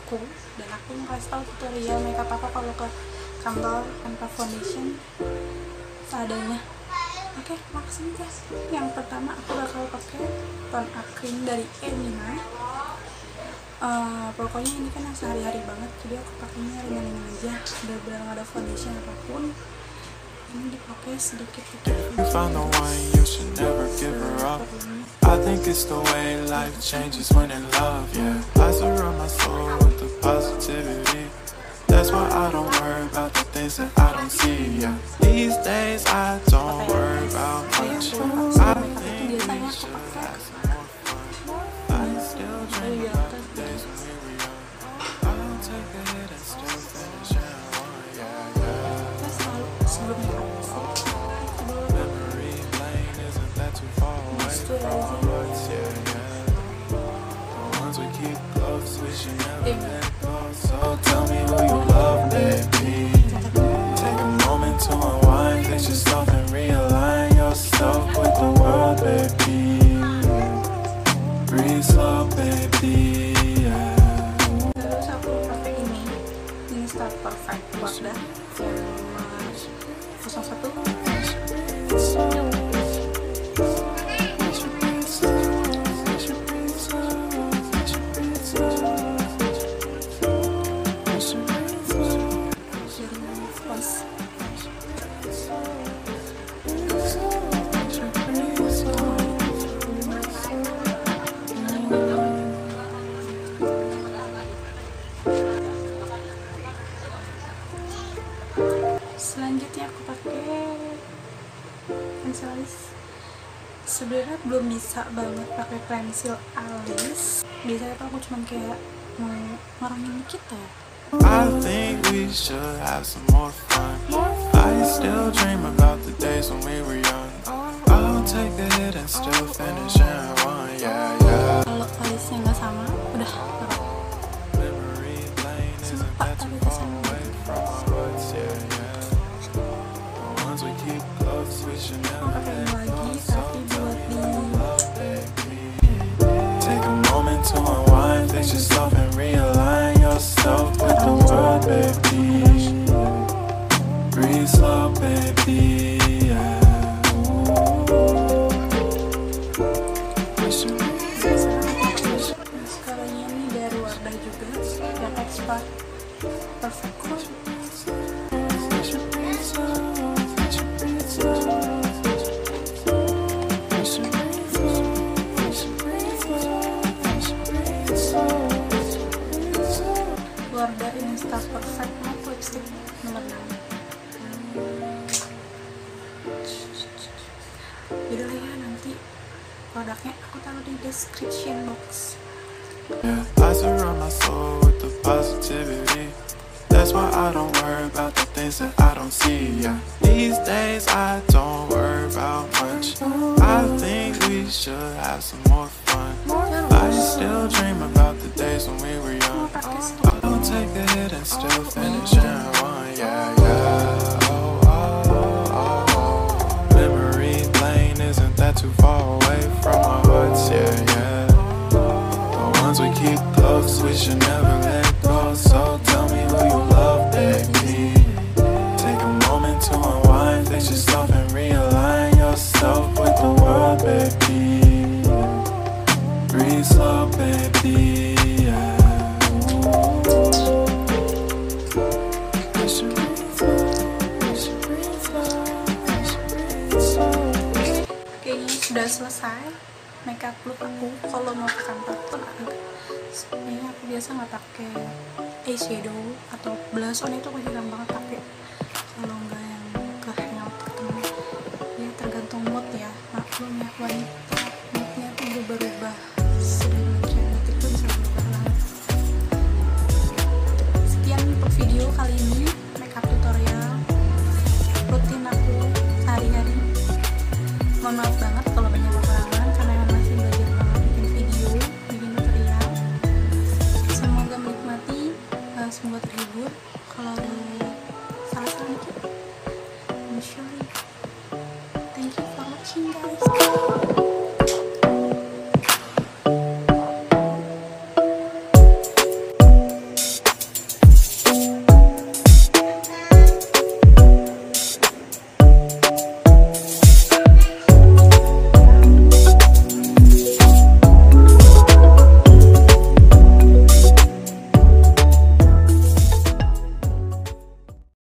aku, dan aku mau kasih tahu tutorial makeup aku kalau ke kantor tanpa foundation seadanya. Oke, langsung guys. Yang pertama aku bakal pakai tone up cream dari Emina. Pokoknya ini kan yang sehari-hari banget, jadi aku pakainya ringan-ringan aja, benar-benar nggak ada foundation apapun. Ini dipakai sedikit-sedikit. I think it's the way life changes when in love, yeah. I surround my soul with the positivity. That's why I don't worry about the things that I don't see, yeah. These days I don't worry about much. I think we should have some more fun. I still dream about the days when we were young. I'll take a hit and still finish at one, yeah, yeah. Memory lane, isn't that too far away from our hearts, yeah, yeah. The ones we keep close, we should never let go. So tell me who you love, baby. Take a moment to unwind, fix yourself and realign yourself with the world, baby. Breathe slow, baby, yeah. Terus aku pakai ini INSTAPERFECT Wardah yang 01. Selanjutnya aku pakai pensil alis. Sebenarnya belum bisa banget pakai pensil alis. Biasanya tuh aku cuman kayak mau ngorangin dikit ya. I think we should have some more fun. I still dream about the days when we were young. I'll take a hit and still finish at one, yeah, yeah. Kalau alisnya nggak sama, udah taruh. Memory lane, isn't that too far away from our hearts, yeah, yeah. The ones we keep close, we should never Pakai let go. lagi So tapi tell buat me di who you love, baby. Take a moment to unwind, fix yourself and realign yourself with the world, baby. Breathe slow, baby, yeah. mascaranya ini dari Wardah juga, yang extra perfect. Wardah INSTAPERFECT matte lipstick nomor 6. Yaudah lah ya, nanti produknya aku taruh di description box. Yeah, I surround my soul with the positivity. That's why I don't worry about the things that I don't see, yeah. These days I don't worry about much. I think we should have some more fun. I still dream about the days when we were young. I'll take a hit and still finish at one, yeah, yeah. Oh, oh, oh, oh. Memory lane, isn't that too far away from our hearts, yeah, yeah. The ones we keep close, we should never let go. So tell me who you love, baby. Take a moment to unwind, fix yourself and realign yourself with the world, baby. Breathe slow, baby, yeah. Kayaknya sudah selesai makeup look aku. Kalau mau ke kantor pun sebenarnya aku biasa nggak pakai eyeshadow atau blush on, itu aku jarang banget pakai. Kalau nggak yang ke hangout ketemu, ya tergantung mood ya. Maklum ya, wanita moodnya tuh berubah-ubah. Sedemikian itu bisa berubah banget. Sekian untuk video kali ini, makeup tutorial rutin aku sehari-hari. Mohon maaf banget kalau banyak kekurangan, karena emang masih belajar banget bikin video, bikin tutorial. Semoga menikmati, semoga terhibur. Kalau ada salah-salah dikit, I'm sorry. Thank you for watching, guys.